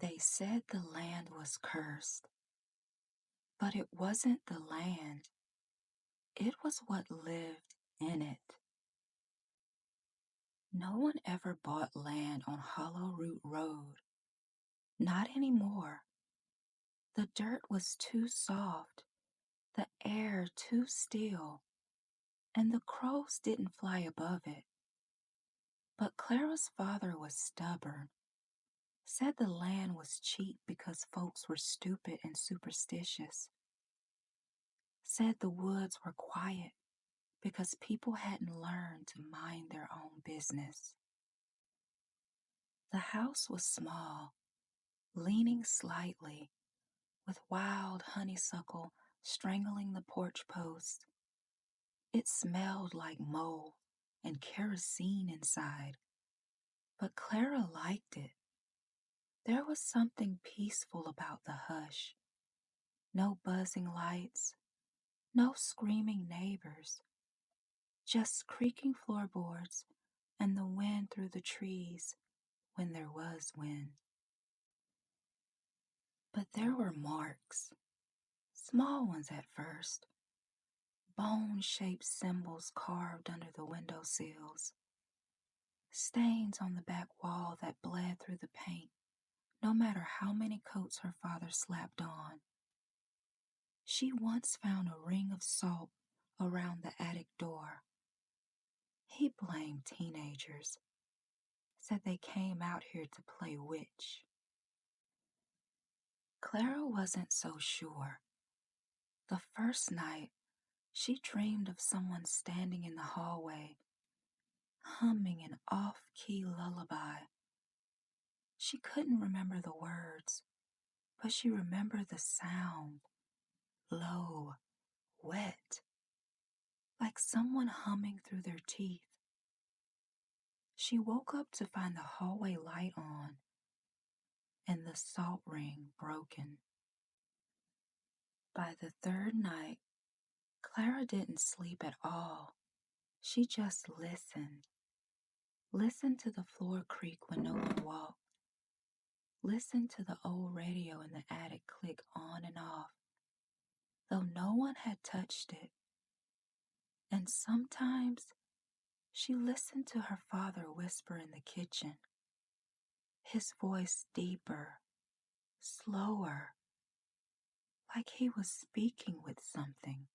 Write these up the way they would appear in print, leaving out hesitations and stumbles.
They said the land was cursed, but it wasn't the land, it was what lived in it. No one ever bought land on Hollow Root Road. Not anymore. The dirt was too soft, the air too still, and the crows didn't fly above it. But Clara's father was stubborn, said the land was cheap because folks were stupid and superstitious, said the woods were quiet because people hadn't learned to mind their own business. The house was small, leaning slightly, with wild honeysuckle strangling the porch post. It smelled like mold and kerosene inside, but Clara liked it. There was something peaceful about the hush. No buzzing lights, no screaming neighbors, just creaking floorboards and the wind through the trees when there was wind. But there were marks, small ones at first, bone-shaped symbols carved under the window sills, stains on the back wall that bled through the paint, no matter how many coats her father slapped on. She once found a ring of salt around the attic door. He blamed teenagers, said they came out here to play witch. Clara wasn't so sure. The first night, she dreamed of someone standing in the hallway, humming an off-key lullaby. She couldn't remember the words, but she remembered the sound, low, wet, like someone humming through their teeth. She woke up to find the hallway light on and the salt ring broken. By the third night, Clara didn't sleep at all. She just listened. Listened to the floor creak when no one walked. Listened to the old radio in the attic click on and off, though no one had touched it. And sometimes she listened to her father whisper in the kitchen, his voice deeper, slower, like he was speaking with something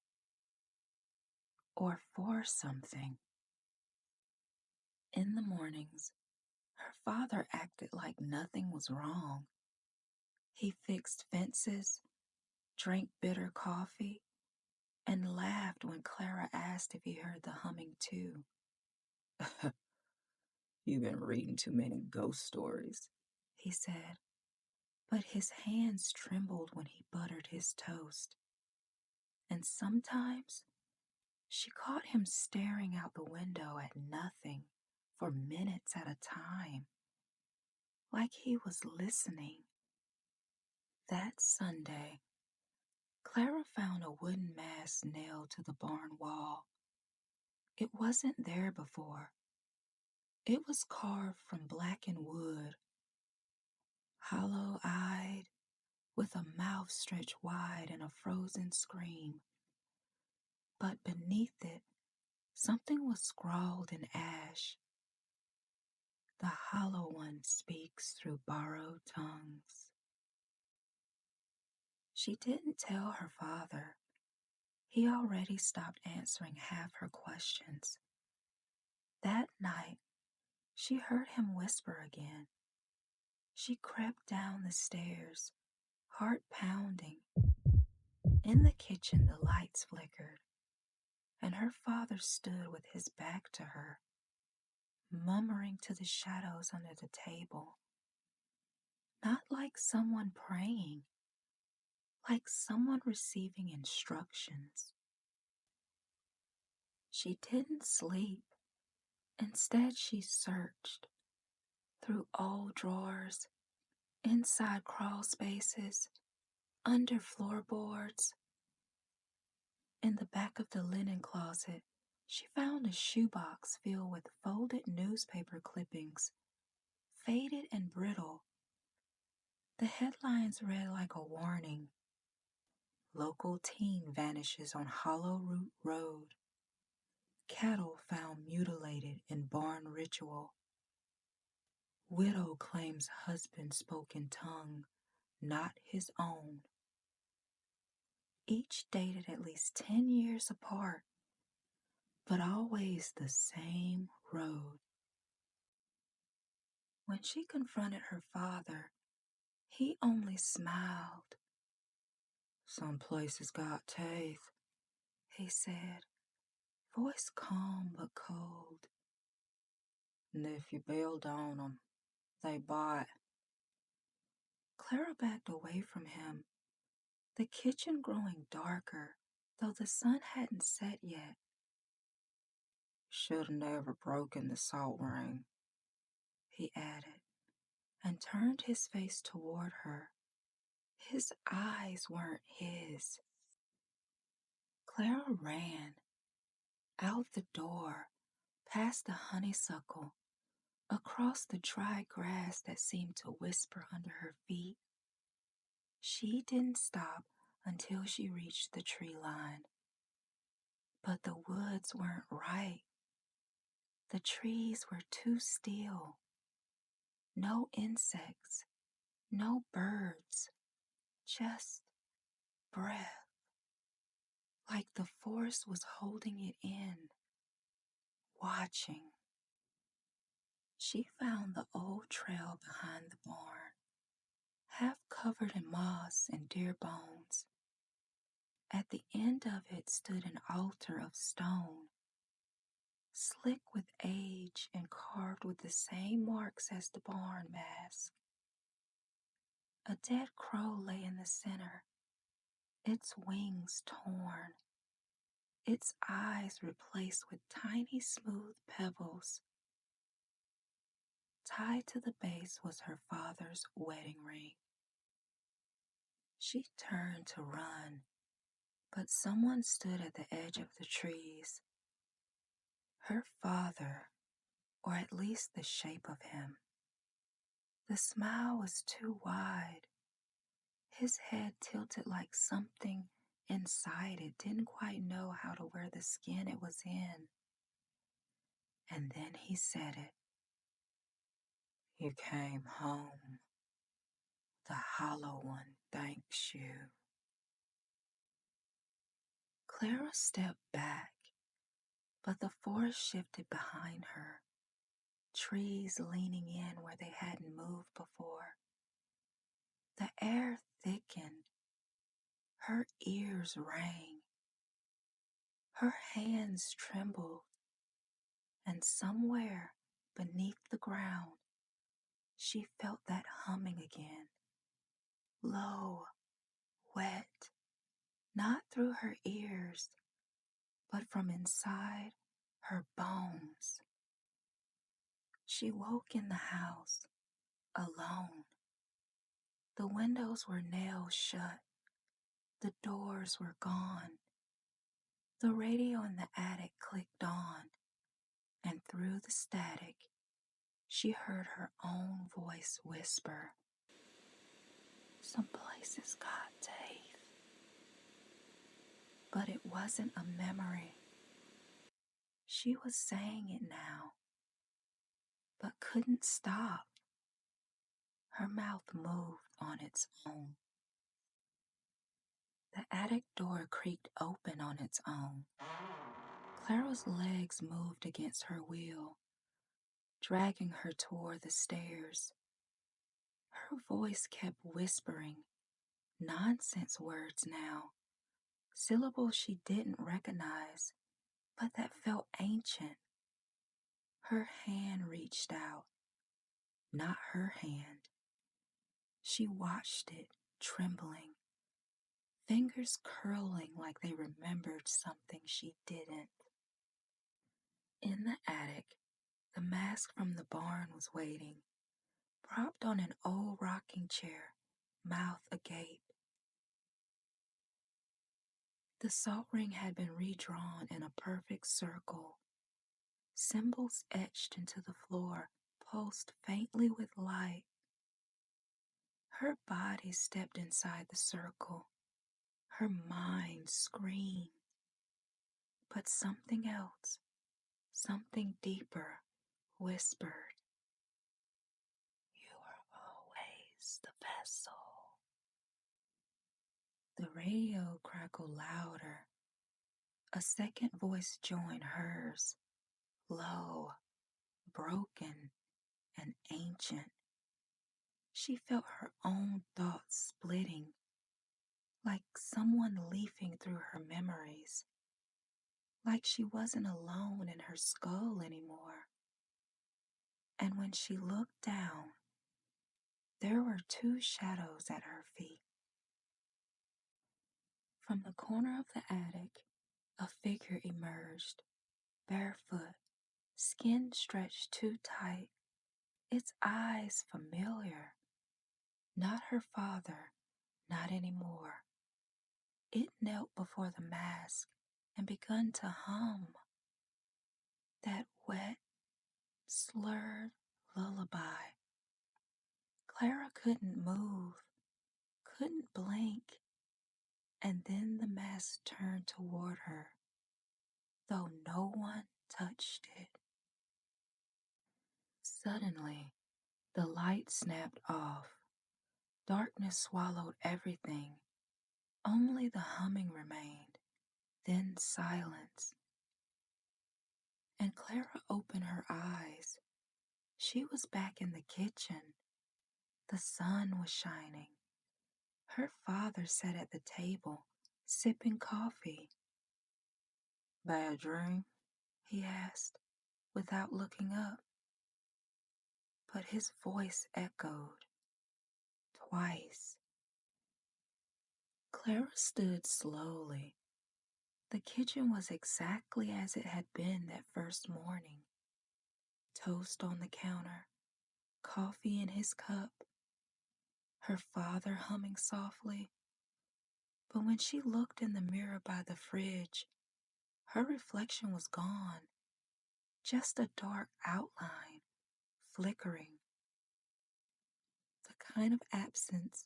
or for something. In the mornings, her father acted like nothing was wrong. He fixed fences, drank bitter coffee, and laughed when Clara asked if he heard the humming too. "You've been reading too many ghost stories," he said, but his hands trembled when he buttered his toast. And sometimes she caught him staring out the window at nothing for minutes at a time, like he was listening. That Sunday, Clara found a wooden mask nailed to the barn wall. It wasn't there before. It was carved from blackened wood, hollow-eyed, with a mouth stretched wide and a frozen scream. But beneath it, something was scrawled in ash. "The Hollow One speaks through borrowed tongues." She didn't tell her father. He already stopped answering half her questions. That night, she heard him whisper again. She crept down the stairs, heart pounding. In the kitchen, the lights flickered, and her father stood with his back to her, murmuring to the shadows under the table. Not like someone praying, like someone receiving instructions. She didn't sleep. Instead, she searched through old drawers, inside crawl spaces, under floorboards. In the back of the linen closet, she found a shoebox filled with folded newspaper clippings, faded and brittle. The headlines read like a warning. Local teen vanishes on Hollow Root Road. Cattle found mutilated in barn ritual. Widow claims husband spoke in tongue, not his own. Each dated at least 10 years apart, but always the same road. When she confronted her father, he only smiled. Some places got teeth, he said, voice calm but cold. And if you build on 'em, they bite. Clara backed away from him, the kitchen growing darker, though the sun hadn't set yet. Should have never broken the salt ring, he added, and turned his face toward her. His eyes weren't his. Clara ran, out the door, past the honeysuckle, across the dry grass that seemed to whisper under her feet. She didn't stop until she reached the tree line. But the woods weren't right. The trees were too still. No insects, no birds, just breath. Like the forest was holding it in, watching. She found the old trail behind the barn, half covered in moss and deer bones. At the end of it stood an altar of stone, slick with age and carved with the same marks as the barn mask. A dead crow lay in the center, its wings torn, its eyes replaced with tiny smooth pebbles. Tied to the base was her father's wedding ring. She turned to run, but someone stood at the edge of the trees. Her father, or at least the shape of him. The smile was too wide. His head tilted like something inside it didn't quite know how to wear the skin it was in. And then he said it. You came home. The Hollow One thanks you. Clara stepped back, but the forest shifted behind her, trees leaning in where they hadn't moved before. The air thickened. Her ears rang. Her hands trembled. And somewhere beneath the ground, she felt that humming again. Low, wet, not through her ears, but from inside her bones. She woke in the house, alone. The windows were nailed shut. The doors were gone. The radio in the attic clicked on, and through the static, she heard her own voice whisper, "Some places got teeth." But it wasn't a memory. She was saying it now, but couldn't stop. Her mouth moved on its own. The attic door creaked open on its own. Clara's legs moved against her wheel, dragging her toward the stairs. Her voice kept whispering, nonsense words now, syllables she didn't recognize, but that felt ancient. Her hand reached out, not her hand. She watched it, trembling, fingers curling like they remembered something she didn't. In the attic, the mask from the barn was waiting, propped on an old rocking chair, mouth agape. The salt ring had been redrawn in a perfect circle. Symbols etched into the floor pulsed faintly with light. Her body stepped inside the circle. Her mind screamed. But something else, something deeper, whispered, "You are always the vessel." The radio crackled louder. A second voice joined hers, low, broken, and ancient. She felt her own thoughts splitting, like someone leafing through her memories, like she wasn't alone in her skull anymore. And when she looked down, there were two shadows at her feet. From the corner of the attic, a figure emerged, barefoot, skin stretched too tight, its eyes familiar. Not her father, not anymore. It knelt before the mask and begun to hum that wet, slurred lullaby. Clara couldn't move, couldn't blink, and then the mask turned toward her, though no one touched it. Suddenly, the light snapped off. Darkness swallowed everything. Only the humming remained, then silence. And Clara opened her eyes. She was back in the kitchen. The sun was shining. Her father sat at the table, sipping coffee. "Bad dream?" he asked, without looking up. But his voice echoed twice. Clara stood slowly. The kitchen was exactly as it had been that first morning. Toast on the counter, coffee in his cup, her father humming softly. But when she looked in the mirror by the fridge, her reflection was gone, just a dark outline, flickering. The kind of absence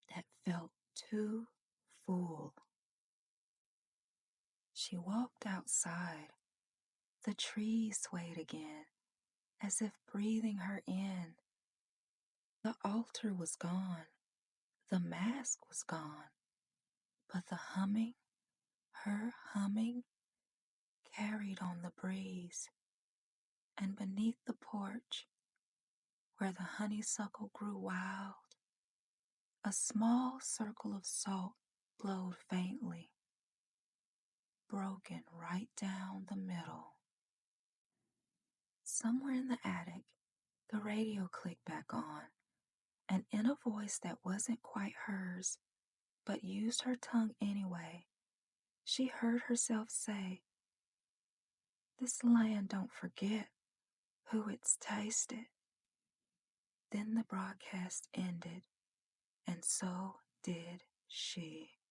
that felt too full. She walked outside. The trees swayed again, as if breathing her in. The altar was gone. The mask was gone. But the humming, her humming, carried on the breeze. And beneath the porch, where the honeysuckle grew wild, a small circle of salt glowed faintly, broken right down the middle. Somewhere in the attic, the radio clicked back on, and in a voice that wasn't quite hers, but used her tongue anyway, she heard herself say, "This land don't forget who it's tasted." Then the broadcast ended, and so did she.